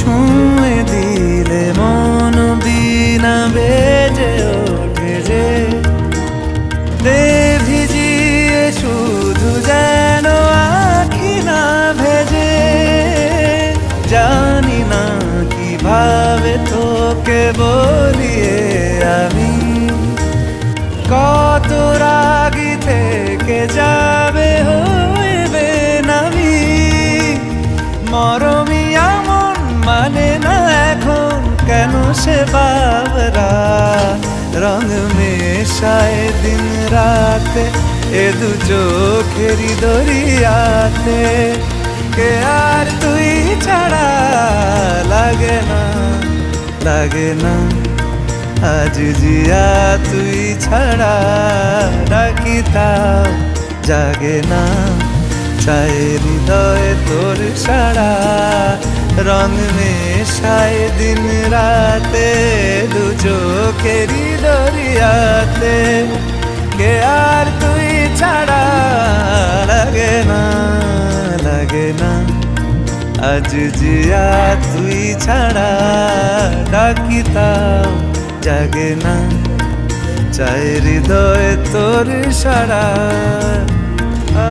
ছুঁয়ে দিলে মন বিনা বেজে ওঠে যে দে ভিজিয়ে শুধু যেন আখি না ভেজে জানি না কিভাবে তোকে বলিয়ে আমি কত রাগি থেকে যাবে হইবে নামি মরমি এমন মানে না এখন কেন সে বাবরা রং মেশায় দিন রাতে এ দু চোখেরই দরিয়াতে কে আর তুই ছাড়া লাগে না লাগে না আজ জিয়া তুই ছাড়া ডাকিতাম জাগে না চায় হৃদয় তোর সারা রং মেশায় দিন রাতে দু চোখেরই দরিয়াতে কে আর তুই ছাড়া লাগে না লাগে না আজ জিয়া তুই ছাড়া ডাকিতাম জাগে না চায় হৃদয় তোর সারা